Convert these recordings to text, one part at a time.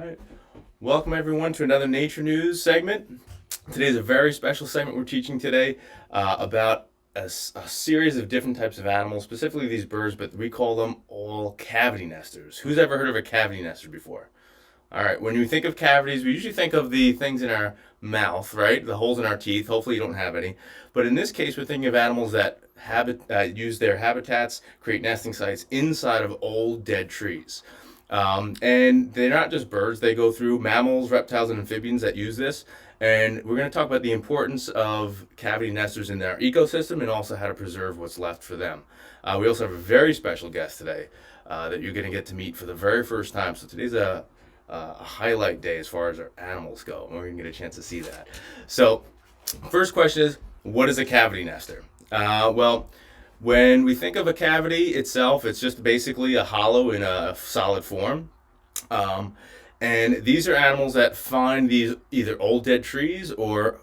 right. Welcome everyone to another Nature News segment. Today's a very special segment we're teaching today about a series of different types of animals, specifically these birds, but we call them all cavity nesters. Who's ever heard of a cavity nester before? All right, when you think of cavities, we usually think of the things in our mouth, right? The holes in our teeth. Hopefully you don't have any. But in this case, we're thinking of animals that use their habitats, create nesting sites inside of old dead trees. And they're not just birds, they go through mammals, reptiles, and amphibians that use this. And we're going to talk about the importance of cavity nesters in their ecosystem and also how to preserve what's left for them. We also have a very special guest today that you're going to get to meet for the very first time. So today's a highlight day as far as our animals go, and we're going to get a chance to see that. So, first question is, what is a cavity nester? When we think of a cavity itself, it's just basically a hollow in a solid form. And these are animals that find these either old dead trees or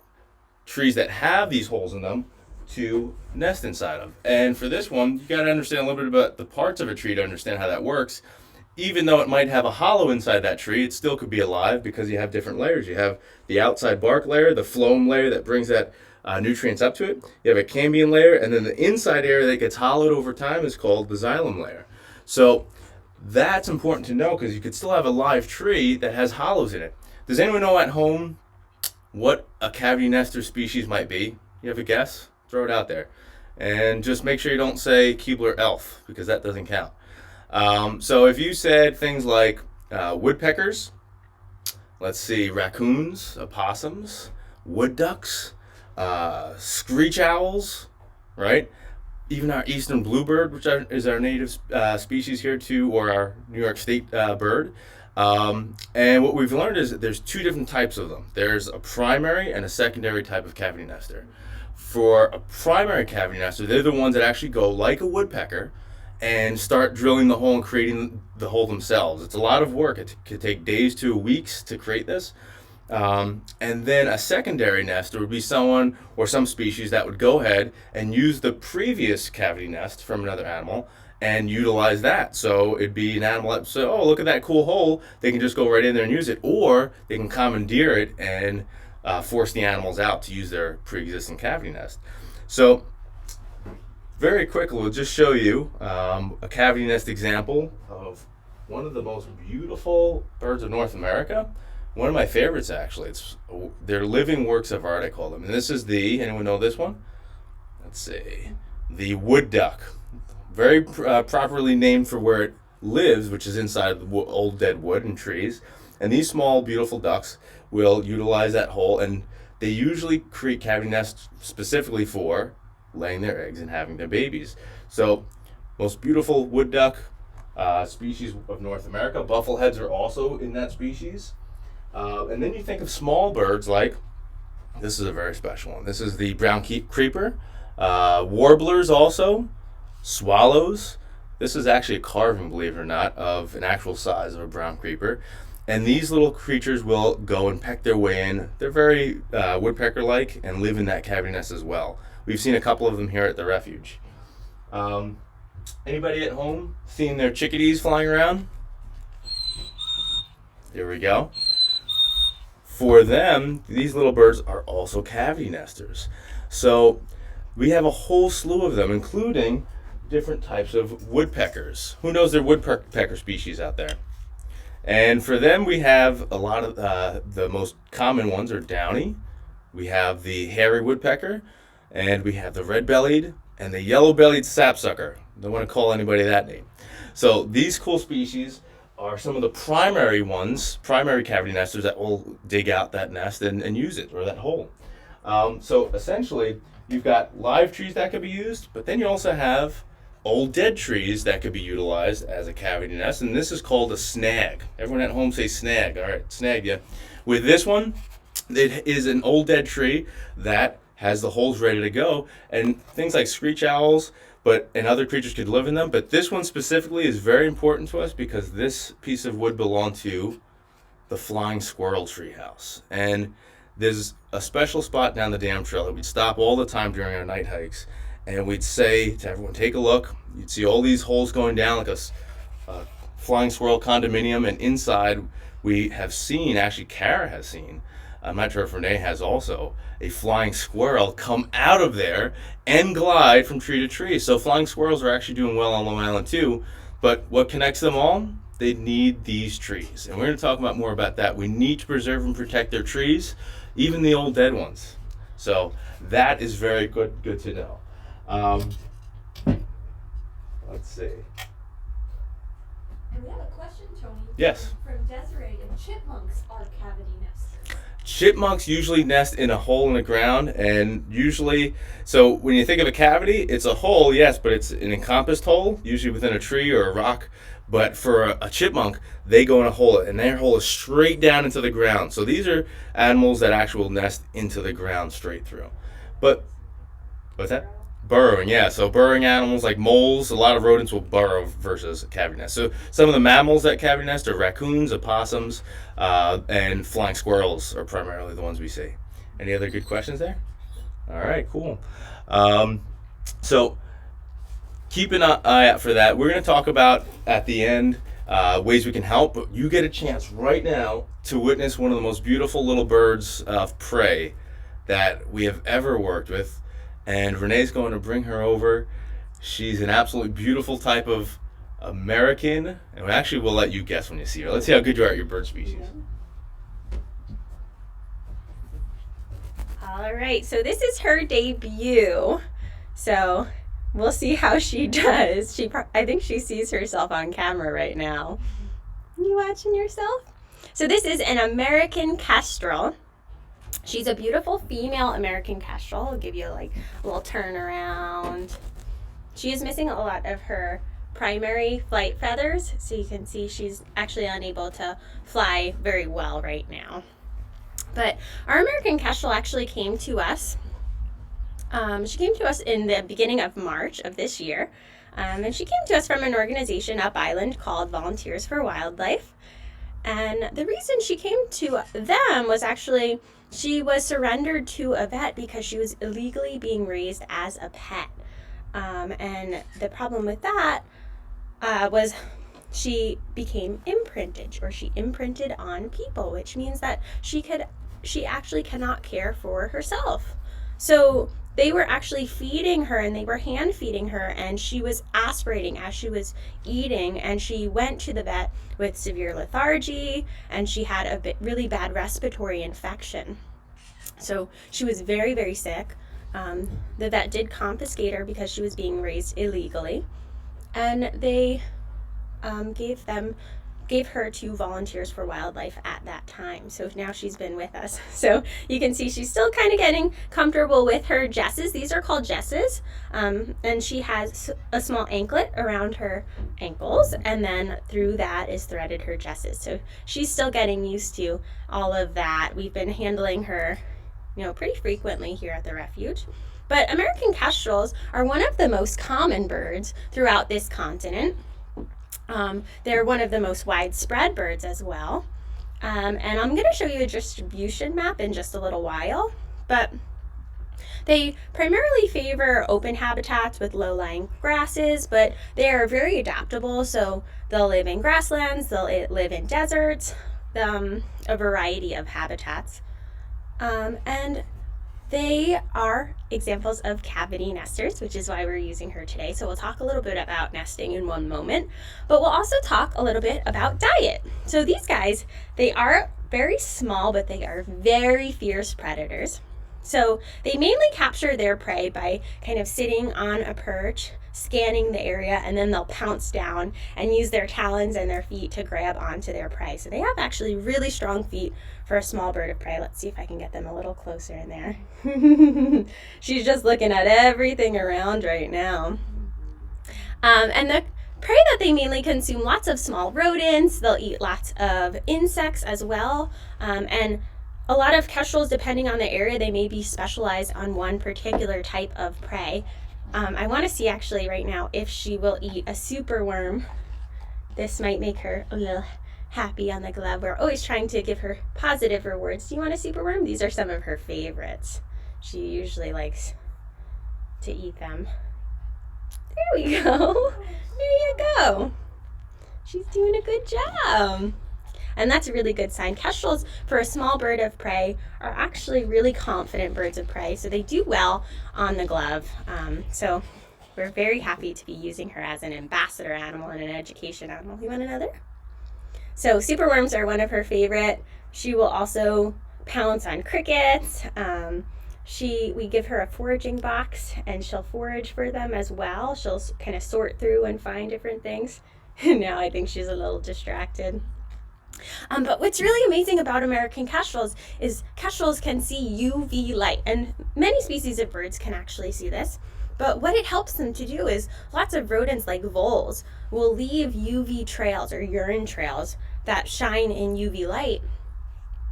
trees that have these holes in them to nest inside of. And for this one, you got to understand a little bit about the parts of a tree to understand how that works. Even though it might have a hollow inside that tree, it still could be alive because you have different layers. You have the outside bark layer, the phloem layer that brings that nutrients up to it. You have a cambium layer, and then the inside area that gets hollowed over time is called the xylem layer. So that's important to know because you could still have a live tree that has hollows in it. Does anyone know at home what a cavity nester species might be? You have a guess? Throw it out there. And just make sure you don't say QWR elf because that doesn't count. So if you said things like woodpeckers, let's see, raccoons, opossums, wood ducks, screech owls, right? Even our eastern bluebird, which is our native species here too, or our New York State bird. And what we've learned is that there's two different types of them. There's a primary and a secondary type of cavity nester. For a primary cavity nester, they're the ones that actually go like a woodpecker and start drilling the hole and creating the hole themselves. It's a lot of work. It could take days to weeks to create this. And then a secondary nester would be someone or some species that would go ahead and use the previous cavity nest from another animal and utilize that. So it'd be an animal that says, oh, look at that cool hole. They can just go right in there and use it. Or they can commandeer it and force the animals out to use their pre-existing cavity nest. So very quickly, we'll just show you a cavity nest example of one of the most beautiful birds of North America. One of my favorites, actually. They're living works of art, I call them. And this is anyone know this one? Let's see. The wood duck. Very properly named for where it lives, which is inside of the old dead wood and trees. And these small, beautiful ducks will utilize that hole, and they usually create cavity nests specifically for laying their eggs and having their babies. So, most beautiful wood duck species of North America. Buffleheads are also in that species. And then you think of small birds like, this is a very special one. This is the brown creeper. Warblers also. Swallows. This is actually a carving, believe it or not, of an actual size of a brown creeper. And these little creatures will go and peck their way in. They're very woodpecker-like and live in that cavity nest as well. We've seen a couple of them here at the refuge. Anybody at home seen their chickadees flying around? There we go. For them, these little birds are also cavity nesters. So we have a whole slew of them, including different types of woodpeckers. Who knows their woodpecker species out there? And for them, we have a lot of the most common ones are downy. We have the hairy woodpecker, and we have the red-bellied and the yellow-bellied sapsucker. Don't want to call anybody that name. So these cool species are some of the primary cavity nesters that will dig out that nest and use it, or that hole. So essentially, you've got live trees that could be used, but then you also have old dead trees that could be utilized as a cavity nest, and this is called a snag. Everyone at home say snag. All right, snagged you. With this one, it is an old dead tree that has the holes ready to go, and things like screech owls and other creatures could live in them. But this one specifically is very important to us because this piece of wood belonged to the flying squirrel treehouse. And there's a special spot down the dam trail that we'd stop all the time during our night hikes, and we'd say to everyone, take a look. You'd see all these holes going down like a flying squirrel condominium, and inside we have seen, actually Kara has seen, I'm not sure if Renee has also, a flying squirrel come out of there and glide from tree to tree. So flying squirrels are actually doing well on Long Island too. But what connects them all? They need these trees. And we're going to talk about more about that. We need to preserve and protect their trees, even the old dead ones. So that is very good to know. Let's see. And we have a question, Tony. Yes. From Desiree. If chipmunks are cavity nesters? Chipmunks usually nest in a hole in the ground, and usually, so when you think of a cavity, it's a hole, yes, but it's an encompassed hole, usually within a tree or a rock. But for a chipmunk, they go in a hole, and their hole is straight down into the ground. So these are animals that actually will nest into the ground straight through. But, what's that? Burrowing, yeah. So burrowing animals like moles, a lot of rodents will burrow versus a cavity nest. So some of the mammals that cavity nest are raccoons, opossums, and flying squirrels are primarily the ones we see. Any other good questions there? All right, cool. So keep an eye out for that. We're going to talk about at the end ways we can help, but you get a chance right now to witness one of the most beautiful little birds of prey that we have ever worked with. And Renee's going to bring her over. She's an absolutely beautiful type of American, and actually we'll let you guess when you see her. Let's see how good you are at your bird species. All right, so this is her debut. So we'll see how she does. I think she sees herself on camera right now. You watching yourself? So this is an American Kestrel. She's a beautiful female American Kestrel. I'll give you like a little turn around. She is missing a lot of her primary flight feathers, so you can see she's actually unable to fly very well right now. But our American Kestrel actually came to us. She came to us in the beginning of March of this year, and she came to us from an organization up island called Volunteers for Wildlife. And the reason she came to them was actually she was surrendered to a vet because she was illegally being raised as a pet. And the problem with that was she became imprinted, or she imprinted on people, which means that she actually cannot care for herself. So they were actually feeding her, and they were hand feeding her, and she was aspirating as she was eating, and she went to the vet with severe lethargy, and she had a really bad respiratory infection. So she was very, very sick. The vet did confiscate her because she was being raised illegally, and they gave her to Volunteers for Wildlife at that time. So now she's been with us. So you can see she's still kind of getting comfortable with her jesses. These are called jesses. And she has a small anklet around her ankles, and then through that is threaded her jesses. So she's still getting used to all of that. We've been handling her, pretty frequently here at the refuge. But American kestrels are one of the most common birds throughout this continent. They're one of the most widespread birds as well. And I'm going to show you a distribution map in just a little while. But they primarily favor open habitats with low-lying grasses, but they are very adaptable. So they'll live in grasslands, they'll live in deserts, a variety of habitats. And they are examples of cavity nesters, which is why we're using her today. So we'll talk a little bit about nesting in one moment, but we'll also talk a little bit about diet. So these guys, they are very small, but they are very fierce predators. So they mainly capture their prey by kind of sitting on a perch, scanning the area, and then they'll pounce down and use their talons and their feet to grab onto their prey. So they have actually really strong feet for a small bird of prey. Let's see if I can get them a little closer in there. She's just looking at everything around right now. And the prey that they mainly consume, lots of small rodents. They'll eat lots of insects as well. And a lot of kestrels, depending on the area, they may be specialized on one particular type of prey. I want to see actually right now if she will eat a superworm. This might make her a little happy on the glove. We're always trying to give her positive rewards. Do you want a superworm? These are some of her favorites. She usually likes to eat them. There we go. There you go. She's doing a good job. And that's a really good sign. Kestrels, for a small bird of prey, are actually really confident birds of prey, so they do well on the glove. So we're very happy to be using her as an ambassador animal and an education animal. You want another? So superworms are one of her favorite. She will also pounce on crickets. We give her a foraging box and she'll forage for them as well. She'll kind of sort through and find different things. Now I think she's a little distracted. But what's really amazing about American kestrels is kestrels can see UV light, and many species of birds can actually see this. But what it helps them to do is lots of rodents like voles will leave UV trails or urine trails that shine in UV light.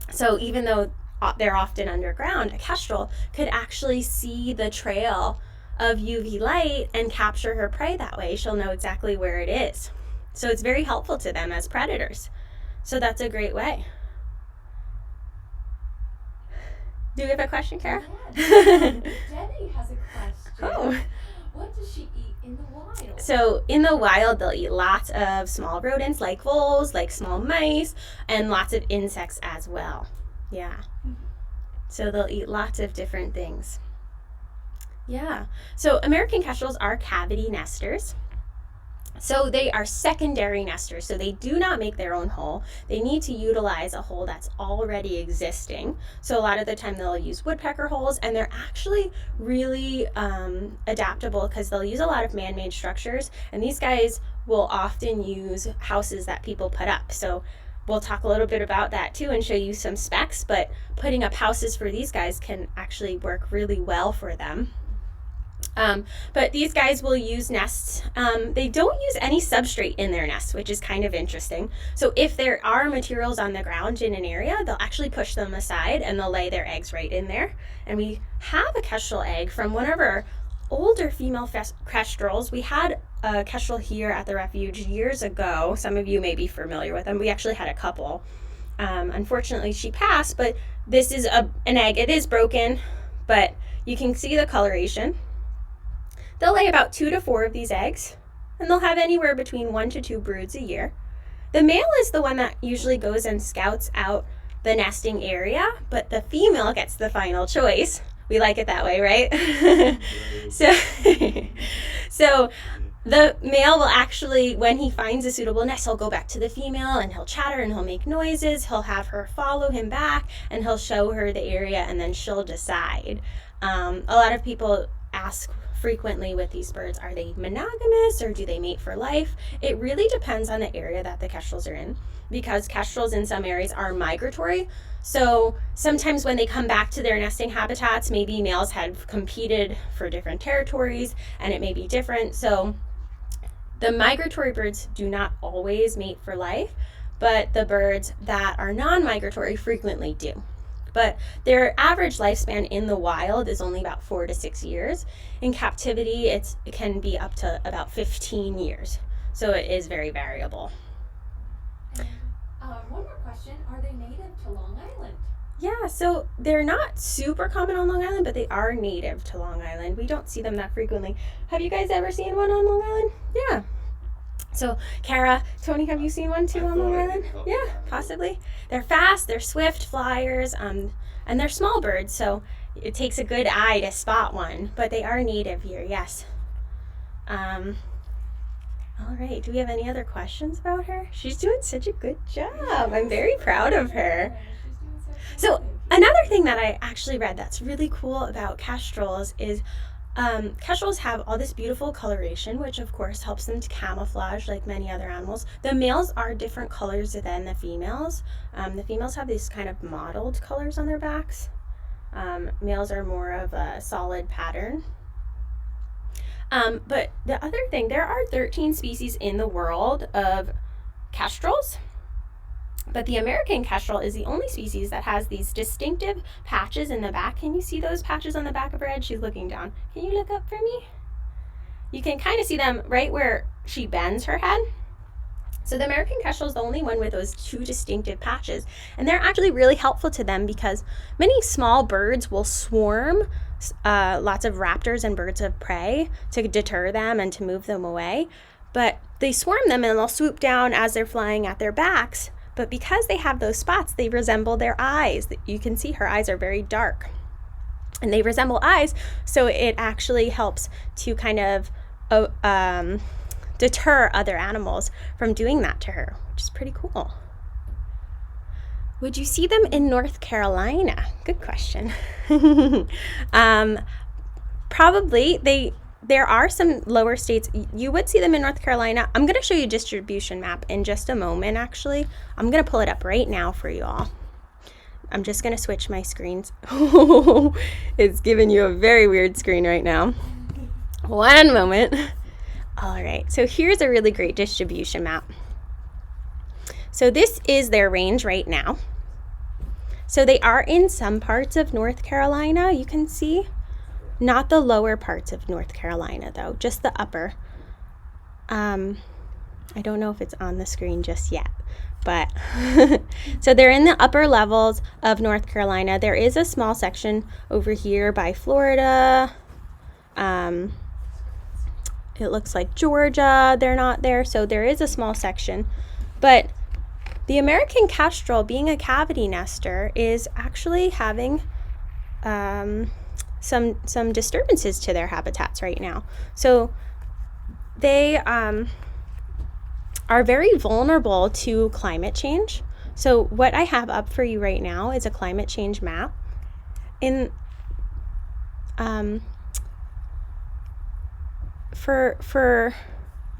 So even though they're often underground, a kestrel could actually see the trail of UV light and capture her prey that way. She'll know exactly where it is. So it's very helpful to them as predators. So that's a great way. Do you have a question, Kara? Debbie has a question. Oh. What does she eat in the wild? So in the wild, they'll eat lots of small rodents like voles, like small mice, and lots of insects as well. Yeah. So they'll eat lots of different things. Yeah. So American kestrels are cavity nesters. So they are secondary nesters, so they do not make their own hole. They need to utilize a hole that's already existing. So a lot of the time they'll use woodpecker holes, and they're actually really adaptable because they'll use a lot of man-made structures, and these guys will often use houses that people put up. So we'll talk a little bit about that too and show you some specs, but putting up houses for these guys can actually work really well for them. But these guys will use nests. They don't use any substrate in their nests, which is kind of interesting. So if there are materials on the ground in an area, they'll actually push them aside and they'll lay their eggs right in there. And we have a kestrel egg from one of our older female kestrels. We had a kestrel here at the refuge years ago. Some of you may be familiar with them. We actually had a couple. Unfortunately, she passed, but this is an egg. It is broken, but you can see the coloration. They'll lay about 2 to 4 of these eggs, and they'll have anywhere between 1 to 2 broods a year. The male is the one that usually goes and scouts out the nesting area, but the female gets the final choice. We like it that way, right? So the male will actually, when he finds a suitable nest, he'll go back to the female and he'll chatter and he'll make noises. He'll have her follow him back and he'll show her the area, and then she'll decide. A lot of people ask frequently with these birds, are they monogamous or do they mate for life? It really depends on the area that the kestrels are in, because kestrels in some areas are migratory. So sometimes when they come back to their nesting habitats, maybe males have competed for different territories and it may be different. So the migratory birds do not always mate for life, but the birds that are non-migratory frequently do. But their average lifespan in the wild is only about 4 to 6 years. In captivity, it can be up to about 15 years. So it is very variable. And, one more question. Are they native to Long Island? Yeah, so they're not super common on Long Island, but they are native to Long Island. We don't see them that frequently. Have you guys ever seen one on Long Island? Yeah. So, Kara, Tony, have you seen one too on Long Island? Yeah, possibly. They're fast, they're swift flyers, and they're small birds, so it takes a good eye to spot one, but they are native here, yes. All right, do we have any other questions about her? She's doing such a good job. I'm very proud of her. So, another thing that I actually read that's really cool about kestrels is kestrels have all this beautiful coloration, which of course helps them to camouflage like many other animals. The males are different colors than the females. The females have these kind of mottled colors on their backs. Males are more of a solid pattern. But the other thing, there are 13 species in the world of kestrels. But the American kestrel is the only species that has these distinctive patches in the back. Can you see those patches on the back of her head? She's looking down. Can you look up for me? You can kind of see them right where she bends her head. So the American kestrel is the only one with those 2 distinctive patches. And they're actually really helpful to them because many small birds will swarm lots of raptors and birds of prey to deter them and to move them away. But they swarm them and they'll swoop down as they're flying at their backs. But because they have those spots, they resemble their eyes. You can see her eyes are very dark. And they resemble eyes, so it actually helps to kind of deter other animals from doing that to her, which is pretty cool. Would you see them in North Carolina? Good question. Probably. There are some lower states. You would see them in North Carolina. I'm going to show you a distribution map in just a moment, actually. I'm going to pull it up right now for you all. I'm just going to switch my screens. It's giving you a very weird screen right now. One moment. All right, so here's a really great distribution map. So this is their range right now. So they are in some parts of North Carolina, you can see. Not the lower parts of North Carolina, though, just the upper. I don't know if it's on the screen just yet. But so they're in the upper levels of North Carolina. There is a small section over here by Florida. It looks like Georgia, they're not there. So there is a small section. But the American kestrel, being a cavity nester, is actually having some disturbances to their habitats right now. So they are very vulnerable to climate change. So what I have up for you right now is a climate change map. I'm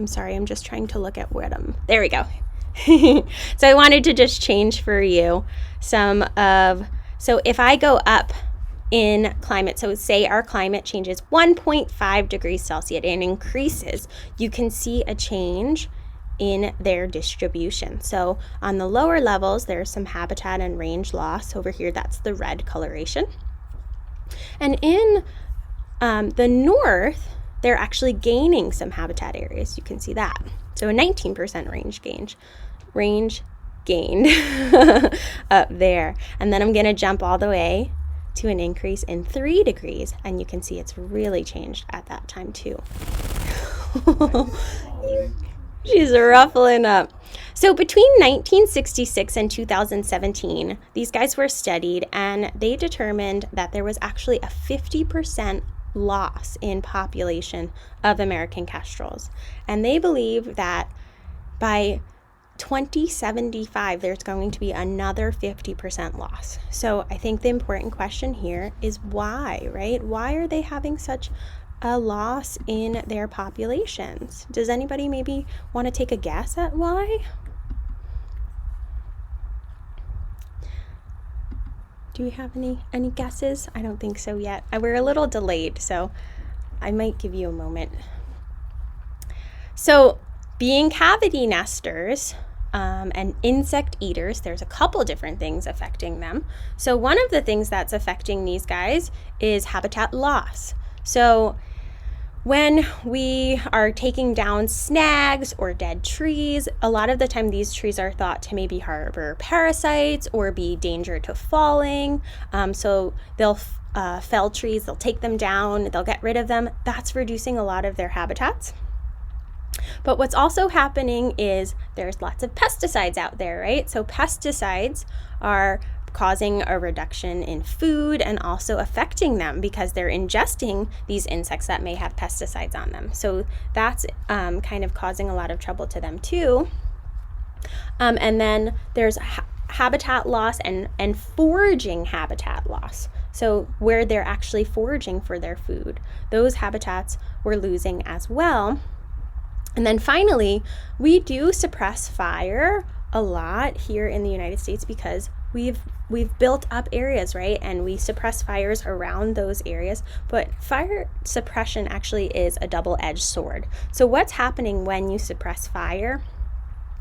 sorry, I'm just trying to look at what there we go. So I wanted to just change for you so if I go up in climate, so say our climate changes 1.5 degrees Celsius and increases, you can see a change in their distribution. So on the lower levels, there's some habitat and range loss. Over here, that's the red coloration. And in the north, they're actually gaining some habitat areas. You can see that. So a 19% range gained up there. And then I'm going to jump all the way to an increase in 3 degrees. And you can see it's really changed at that time too. She's ruffling up. So between 1966 and 2017, these guys were studied and they determined that there was actually a 50% loss in population of American kestrels. And they believe that by 2075, there's going to be another 50% loss. So I think the important question here is why, right? Why are they having such a loss in their populations? Does anybody maybe want to take a guess at why? Do we have any guesses? I don't think so yet. We're a little delayed, so I might give you a moment. So being cavity nesters and insect eaters, there's a couple different things affecting them. So one of the things that's affecting these guys is habitat loss. So when we are taking down snags or dead trees, a lot of the time these trees are thought to maybe harbor parasites or be danger to falling. So they'll fell trees, they'll take them down, they'll get rid of them. That's reducing a lot of their habitats. But what's also happening is there's lots of pesticides out there, right? So pesticides are causing a reduction in food and also affecting them because they're ingesting these insects that may have pesticides on them. So that's kind of causing a lot of trouble to them too. And then there's habitat loss and foraging habitat loss. So where they're actually foraging for their food, those habitats we're losing as well. And then finally, we do suppress fire a lot here in the United States because we've built up areas, right? And we suppress fires around those areas, but fire suppression actually is a double-edged sword. So what's happening when you suppress fire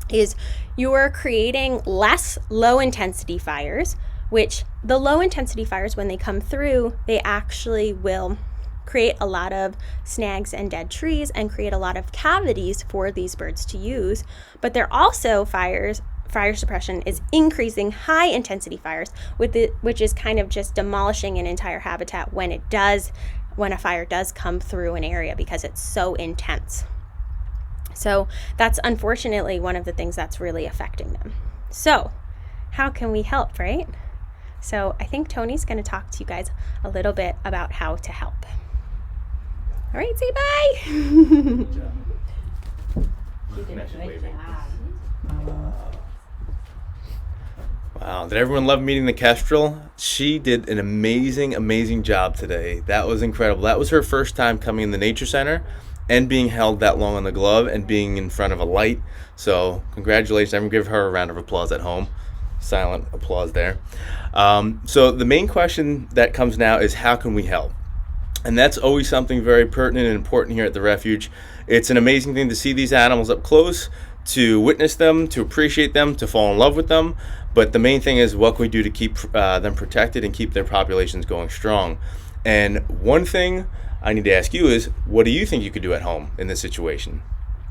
is you're creating less low-intensity fires, which the low-intensity fires, when they come through, they actually will create a lot of snags and dead trees and create a lot of cavities for these birds to use. But they're also fire suppression is increasing high intensity fires, which is kind of just demolishing an entire habitat when a fire does come through an area because it's so intense. So that's unfortunately one of the things that's really affecting them. So, how can we help, right? So, I think Tony's going to talk to you guys a little bit about how to help. All right, say bye. Good job. You did a Next good waving. job. Wow, did everyone love meeting the Kestrel? She did an amazing job today. That was incredible. That was her first time coming in the Nature Center and being held that long on the glove and being in front of a light. So congratulations. Everyone give her a round of applause at home. Silent applause there. So the main question that comes now is, how can we help? And that's always something very pertinent and important here at the refuge. It's an amazing thing to see these animals up close, to witness them, to appreciate them, to fall in love with them. But the main thing is, what can we do to keep them protected and keep their populations going strong? And one thing I need to ask you is, what do you think you could do at home in this situation?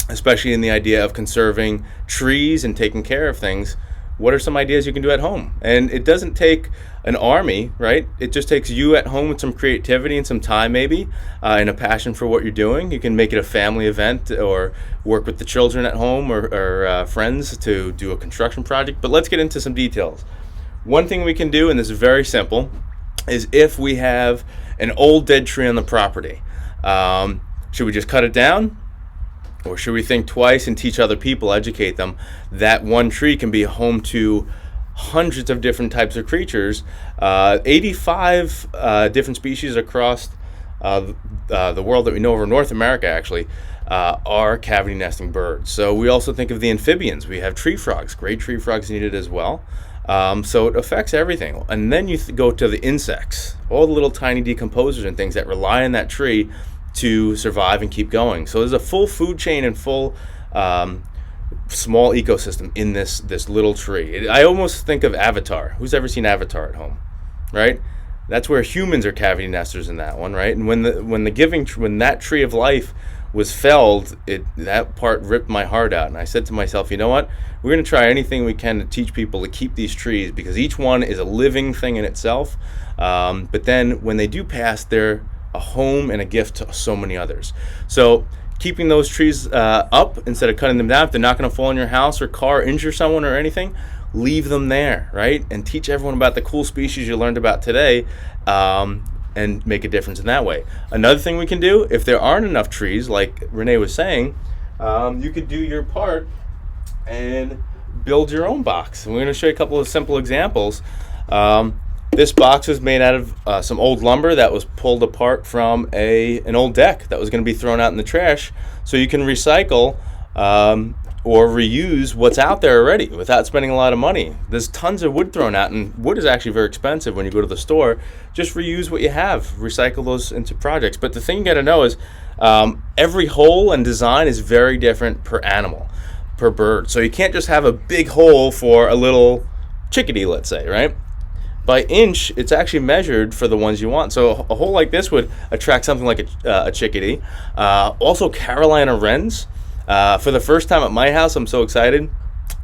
Especially in the idea of conserving trees and taking care of things. What are some ideas you can do at home? And it doesn't take an army, right? It just takes you at home with some creativity and some time maybe, and a passion for what you're doing. You can make it a family event or work with the children at home or friends to do a construction project. But let's get into some details. One thing we can do, and this is very simple, is if we have an old dead tree on the property, should we just cut it down? Or should we think twice and teach other people, educate them, that one tree can be home to hundreds of different types of creatures, 85 different species across the world that we know over North America actually, are cavity nesting birds. So we also think of the amphibians. We have tree frogs, great tree frogs needed as well. So it affects everything. And then you go to the insects, all the little tiny decomposers and things that rely on that tree to survive and keep going. So there's a full food chain and full small ecosystem in this little tree. I almost think of Avatar. Who's ever seen Avatar at home, right? That's where humans are cavity nesters in that one, right? And when that tree of life was felled, that part ripped my heart out. And I said to myself, you know what? We're going to try anything we can to teach people to keep these trees, because each one is a living thing in itself. But then when they do pass, they're a home and a gift to so many others. So keeping those trees up instead of cutting them down, if they're not going to fall in your house or car, injure someone or anything, leave them there, right? And teach everyone about the cool species you learned about today, and make a difference in that way. Another thing we can do, if there aren't enough trees, like Renee was saying, you could do your part and build your own box. And we're going to show you a couple of simple examples. This box is made out of some old lumber that was pulled apart from an old deck that was going to be thrown out in the trash. So you can recycle or reuse what's out there already without spending a lot of money. There's tons of wood thrown out, and wood is actually very expensive when you go to the store. Just reuse what you have, recycle those into projects. But the thing you got to know is every hole and design is very different per animal, per bird. So you can't just have a big hole for a little chickadee, let's say, right? By inch, it's actually measured for the ones you want. So a hole like this would attract something like a chickadee. Also, Carolina wrens. For the first time at my house, I'm so excited.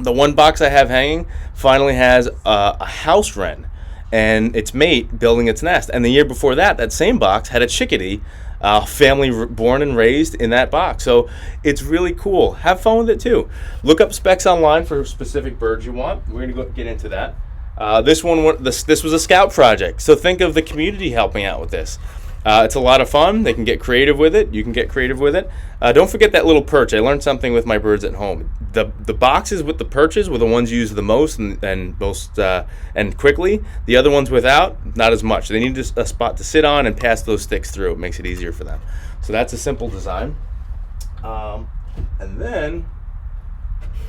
The one box I have hanging finally has a house wren and its mate building its nest. And the year before that, that same box had a chickadee, family born and raised in that box. So it's really cool. Have fun with it too. Look up specs online for specific birds you want. We're going to get into that. This was a scout project, so think of the community helping out with this. It's a lot of fun. They can get creative with it. You can get creative with it. Don't forget that little perch. I learned something with my birds at home. The boxes with the perches were the ones used the most and quickly. The other ones without, not as much. They need a spot to sit on and pass those sticks through. It makes it easier for them. So that's a simple design. And then,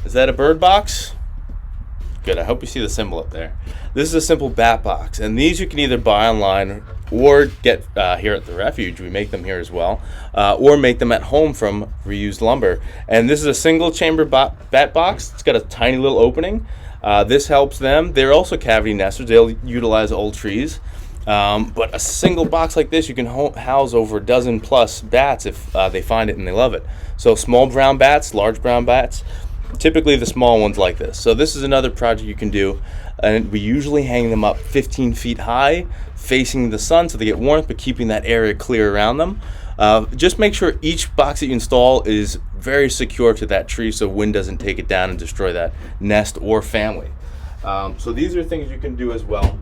is that a bird box? Good, I hope you see the symbol up there. This is a simple bat box, and these you can either buy online or get here at the refuge. We make them here as well, or make them at home from reused lumber. And this is a single chamber bat box. It's got a tiny little opening. This helps them. They're also cavity nesters. They'll utilize old trees. But a single box like this, you can house over a dozen plus bats if they find it and they love it. So small brown bats, large brown bats. Typically the small ones like this. So this is another project you can do, and we usually hang them up 15 feet high facing the sun so they get warmth, but keeping that area clear around them. Just make sure each box that you install is very secure to that tree so wind doesn't take it down and destroy that nest or family. So these are things you can do as well.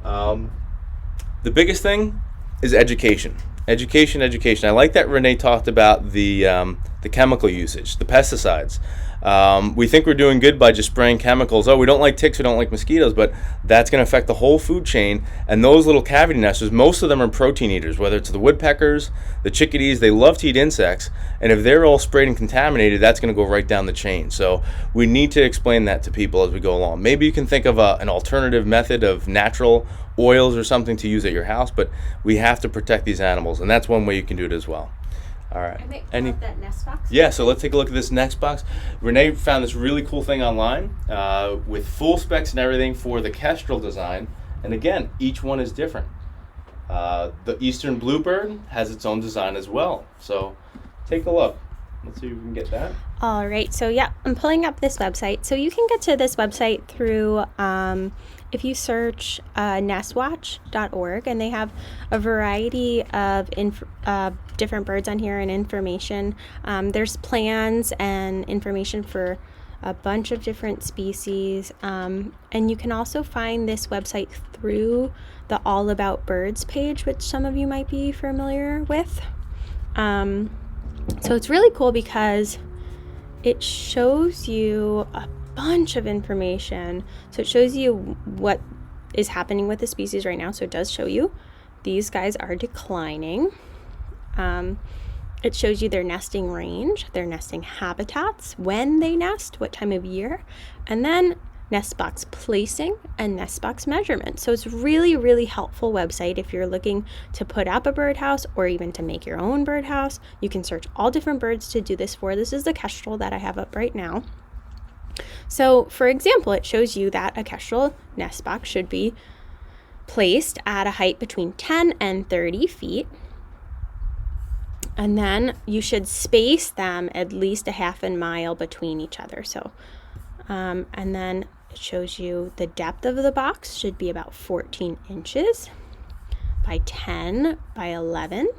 The biggest thing is education. Education. I like that Renee talked about the chemical usage, the pesticides. We think we're doing good by just spraying chemicals. Oh, we don't like ticks, we don't like mosquitoes, but that's going to affect the whole food chain. And those little cavity nesters, most of them are protein eaters, whether it's the woodpeckers, the chickadees, they love to eat insects. And if they're all sprayed and contaminated, that's going to go right down the chain. So we need to explain that to people as we go along. Maybe you can think of an alternative method of natural oils or something to use at your house, but we have to protect these animals, and that's one way you can do it as well. All right. I might pull up that nest box. Yeah, so let's take a look at this next box. Renee found this really cool thing online with full specs and everything for the Kestrel design. And again, each one is different. The Eastern Bluebird has its own design as well. So take a look. Let's see if we can get that. All right, so yeah, I'm pulling up this website. So you can get to this website through, if you search nestwatch.org, and they have a variety of different birds on here and information. There's plans and information for a bunch of different species. And you can also find this website through the All About Birds page, which some of you might be familiar with. So it's really cool because it shows you a bunch of information. So it shows you what is happening with the species right now. So it does show you these guys are declining. It shows you their nesting range, their nesting habitats, when they nest, what time of year, and then nest box placing and nest box measurement. So it's really, really helpful website if you're looking to put up a birdhouse or even to make your own birdhouse. You can search all different birds to do this for. This is the Kestrel that I have up right now. So for example, it shows you that a Kestrel nest box should be placed at a height between 10 and 30 feet. And then you should space them at least a half a mile between each other. So, and then it shows you the depth of the box should be about 14 inches by 10 by 11.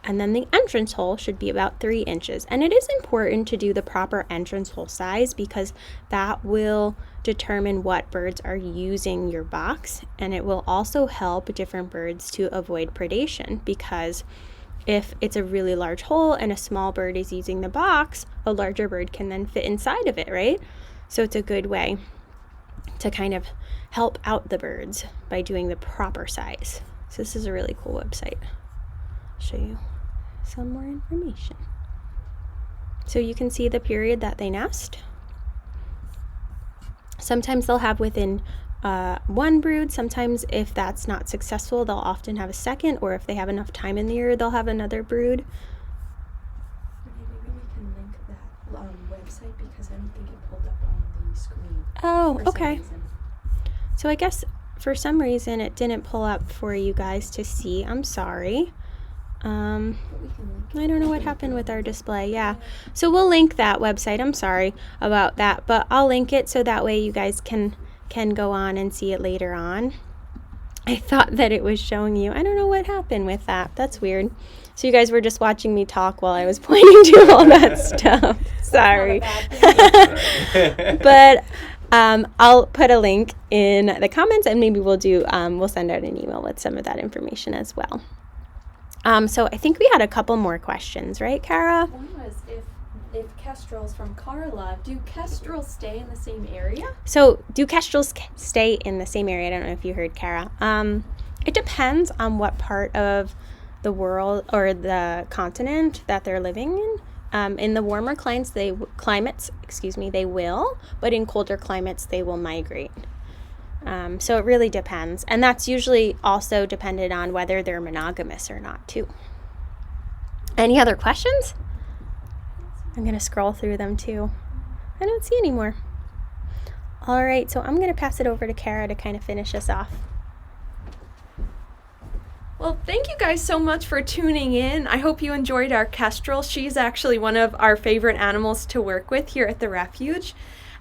And then the entrance hole should be about 3 inches. And it is important to do the proper entrance hole size because that will determine what birds are using your box. And it will also help different birds to avoid predation, because if it's a really large hole and a small bird is using the box, a larger bird can then fit inside of it, right? So it's a good way to kind of help out the birds by doing the proper size. So this is a really cool website. I'll show you some more information. So you can see the period that they nest. Sometimes they'll have within one brood. Sometimes if that's not successful, they'll often have a second, or if they have enough time in the year, they'll have another brood. Maybe we can link that website because I don't think it pulled up on the screen. Oh, for some okay. reason. So I guess for some reason it didn't pull up for you guys to see. I'm sorry. But we can link I don't know what happened with our display. Yeah. So we'll link that website. I'm sorry about that, but I'll link it so that way you guys can go on and see it later on. I thought that it was showing you. I don't know what happened with that. That's weird. So you guys were just watching me talk while I was pointing to all that stuff. Sorry. But I'll put a link in the comments, and maybe we'll send out an email with some of that information as well. So I think we had a couple more questions, right, Kara? One was if Kestrel's from Carla, do Kestrels stay in the same area? So do Kestrels stay in the same area? I don't know if you heard Kara. It depends on what part of the world or the continent that they're living in. In the warmer climates, they will, but in colder climates, they will migrate. So it really depends. And that's usually also dependent on whether they're monogamous or not, too. Any other questions? I'm going to scroll through them, too. I don't see any more. All right, so I'm going to pass it over to Kara to kind of finish us off. Well, thank you guys so much for tuning in. I hope you enjoyed our Kestrel. She's actually one of our favorite animals to work with here at the refuge.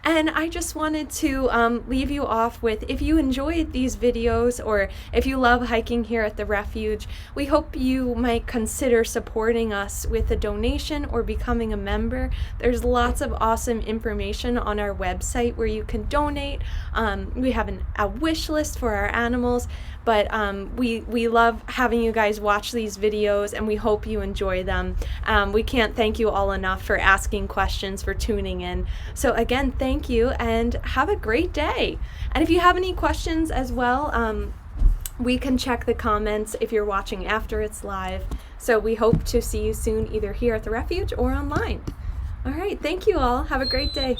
And I just wanted to leave you off with, if you enjoyed these videos or if you love hiking here at the refuge, we hope you might consider supporting us with a donation or becoming a member. There's lots of awesome information on our website where you can donate. We have a wish list for our animals, but we love having you guys watch these videos, and we hope you enjoy them. We can't thank you all enough for asking questions, for tuning in. So again, thank you, and have a great day. And if you have any questions as well, we can check the comments if you're watching after it's live. So we hope to see you soon, either here at the refuge or online. All right, thank you all. Have a great day.